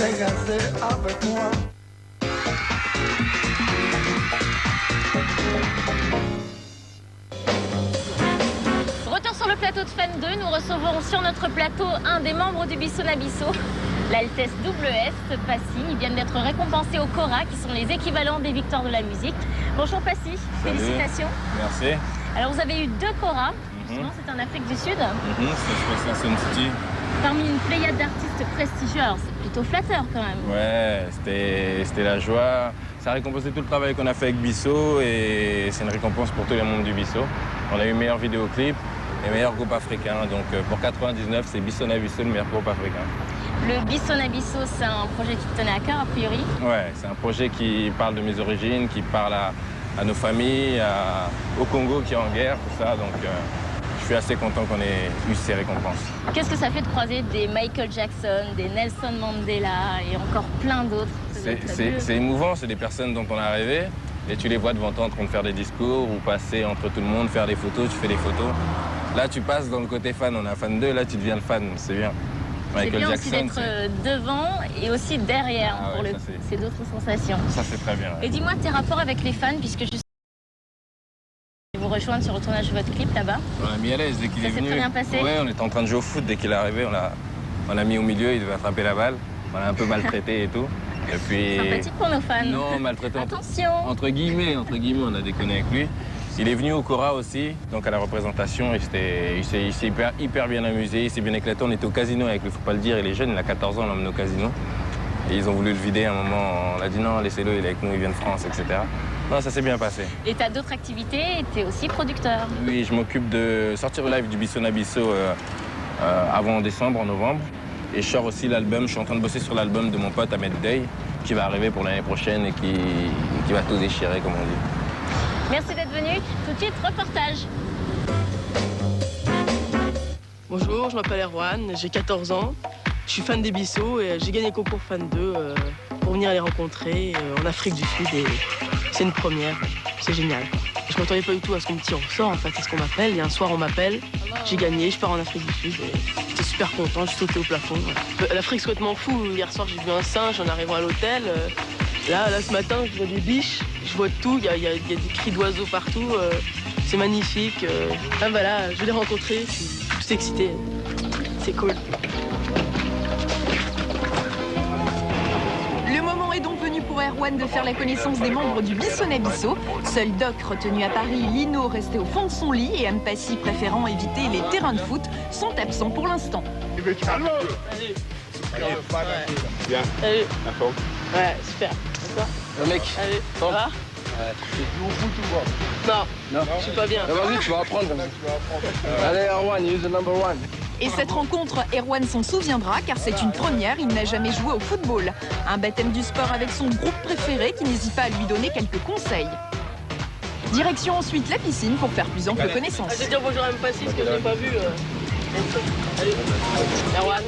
t'engager avec moi. Retour sur le plateau de Fan 2, nous recevons sur notre plateau un des membres du Bisso Nabisso, l'Altesse WS, Passy. Ils viennent d'être récompensés au Cora, qui sont les équivalents des victoires de la musique. Bonjour Passy, félicitations. Merci. Alors vous avez eu 2 Cora, justement c'est en Afrique du Sud. C'est Sun City. Parmi une pléiade d'artistes prestigieux, alors c'est plutôt flatteur quand même. Ouais, c'était la joie. Ça a récompensé tout le travail qu'on a fait avec Bisso et c'est une récompense pour tous les membres du Bisso. On a eu meilleur vidéoclip et meilleur groupe africain. Donc pour 99, c'est Bisso Nabisso, le meilleur groupe africain. Le Bisso Nabisso, c'est un projet qui te tenait à cœur a priori? Ouais, c'est un projet qui parle de mes origines, qui parle à nos familles, au Congo qui est en guerre, tout ça. Donc je suis assez content qu'on ait eu ces récompenses. Qu'est-ce que ça fait de croiser des Michael Jackson, des Nelson Mandela et encore plein d'autres? C'est émouvant, c'est des personnes dont on a rêvé. Et tu les vois devant toi en train de faire des discours ou passer entre tout le monde, faire des photos, tu fais des photos. Là, tu passes dans le côté fan, on est un fan d'eux, là, tu deviens le fan, c'est bien. C'est bien aussi d'être devant et aussi derrière, ouais, c'est d'autres sensations. Ça, c'est très bien. Ouais. Et dis-moi tes rapports avec les fans, puisque je vous rejoindre sur le tournage de votre clip là-bas. On a mis à l'aise dès qu'il est venu. Ça s'est très bien passé? Ouais, on était en train de jouer au foot dès qu'il est arrivé, on l'a mis au milieu, il devait attraper la balle. On l'a un peu maltraité et tout. Et puis... Sympathique pour nos fans. Non, maltraité. Attention. Entre guillemets, on a déconné avec lui. Il est venu au Cora aussi, donc à la représentation, il s'est hyper bien amusé, il s'est bien éclaté. On était au casino avec lui, il faut pas le dire, il est jeune, il a 14 ans, on l'a emmené au casino. Et ils ont voulu le vider à un moment, on a dit non, laissez-le, il est avec nous, il vient de France, etc. Non, ça s'est bien passé. Et tu as d'autres activités et tu es aussi producteur. Oui, je m'occupe de sortir le live du Bisso Nabisso avant décembre, en novembre. Et je sors aussi l'album, je suis en train de bosser sur l'album de mon pote Ahmed Day, qui va arriver pour l'année prochaine et qui va tout déchirer, comme on dit. Merci d'être venu. Tout de suite, reportage. Bonjour, je m'appelle Erwan, j'ai 14 ans. Je suis fan des Bisso et j'ai gagné le concours Fan 2 pour venir les rencontrer en Afrique du Sud. Et c'est une première, c'est génial. Je ne m'attendais pas du tout à ce qu'on me tire au sort, en fait, à ce qu'on m'appelle. Et un soir, on m'appelle, j'ai gagné, je pars en Afrique du Sud. J'étais super content, j'ai sauté au plafond. L'Afrique, c'est complètement fou. Hier soir, j'ai vu un singe en arrivant à l'hôtel. Là, ce matin, je vois des biches, je vois tout, il y a des cris d'oiseaux partout, c'est magnifique. Là, voilà, je l'ai rencontré, je suis excitée, c'est cool. Le moment est donc venu pour Erwan de faire la connaissance des membres du Bisso Nabisso. Seul Doc, retenu à Paris, Lino resté au fond de son lit et Mpassi préférant éviter les terrains de foot sont absents pour l'instant. Salut. Bien. Salut. La forme. Ouais, super. D'accord. Le mec. Allez, ça va? Tu joues au foot ou quoi? Non, je suis pas bien. Vas-y, tu vas apprendre. Allez, Erwan, use the number 1. Et cette rencontre, Erwan s'en souviendra car c'est une première, il n'a jamais joué au football. Un baptême du sport avec son groupe préféré qui n'hésite pas à lui donner quelques conseils. Direction ensuite la piscine pour faire plus ample connaissance. Je vais dire bonjour à Mpassi parce que je l'ai pas vu. Allez, Erwan.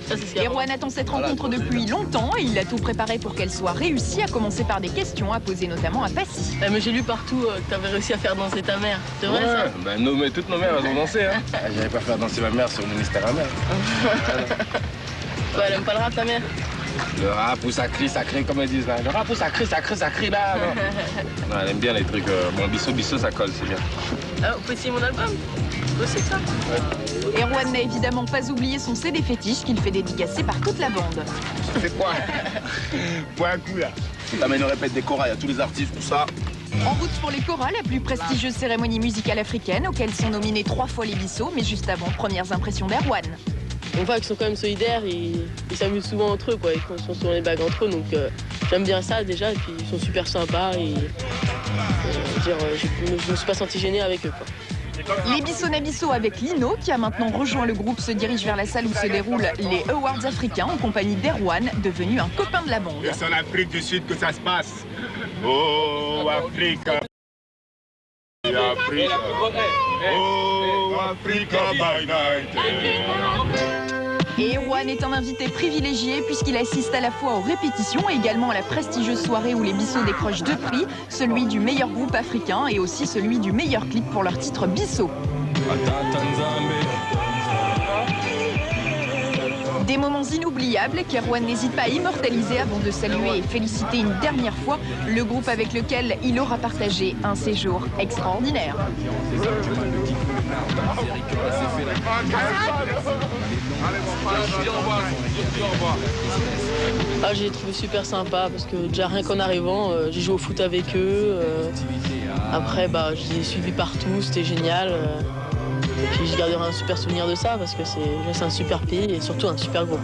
Ça, c'est ce qu'il y a. Erwan attend cette rencontre depuis longtemps et il a tout préparé pour qu'elle soit réussie, à commencer par des questions à poser notamment à Passy. Mais j'ai lu partout que tu avais réussi à faire danser ta mère. C'est vrai ça? Ben, toutes nos mères, elles ont dansé. Hein. J'avais pas fait danser ma mère sur le ministère à mère. Ouais, elle aime pas le rap ta mère? Le rap où ça crie comme ils disent là. Le rap où ça crie là. Non, elle aime bien les trucs. Bon, Bisso, ça colle, c'est bien. Ah, vous pouvez essayer mon album? C'est ça. Ouais. Erwan n'a évidemment pas oublié son CD fétiche qu'il fait dédicacer par toute la bande. C'est quoi? Pour un coup là. On t'amène, on répète des choras, il y a tous les artistes, tout ça. En route pour les Cora, la plus prestigieuse cérémonie musicale africaine, auxquelles sont nominés 3 fois les Bisso, mais juste avant, premières impressions d'Erwan. On voit qu'ils sont quand même solidaires, ils s'amusent souvent entre eux, quoi. Ils font souvent les bagues entre eux, donc j'aime bien ça déjà, et puis ils sont super sympas, et je me suis pas senti gêné avec eux, quoi. Les Bisso Nabisso avec Lino, qui a maintenant rejoint le groupe, se dirigent vers la salle où se déroulent les Awards africains en compagnie d'Erwan, devenu un copain de la bande. C'est en Afrique du Sud que ça se passe. Oh, Afrique. Afrique. Oh, Africa by night. Et Erwan est un invité privilégié puisqu'il assiste à la fois aux répétitions et également à la prestigieuse soirée où les Bisso décrochent 2 prix, celui du meilleur groupe africain et aussi celui du meilleur clip pour leur titre Bisso. Des moments inoubliables qu'Erwan n'hésite pas à immortaliser avant de saluer et féliciter une dernière fois le groupe avec lequel il aura partagé un séjour extraordinaire. Ah, j'ai trouvé super sympa parce que déjà rien qu'en arrivant, j'ai joué au foot avec eux. Après, je les ai suivis partout, c'était génial. Je garderai un super souvenir de ça parce que c'est un super pays et surtout un super groupe.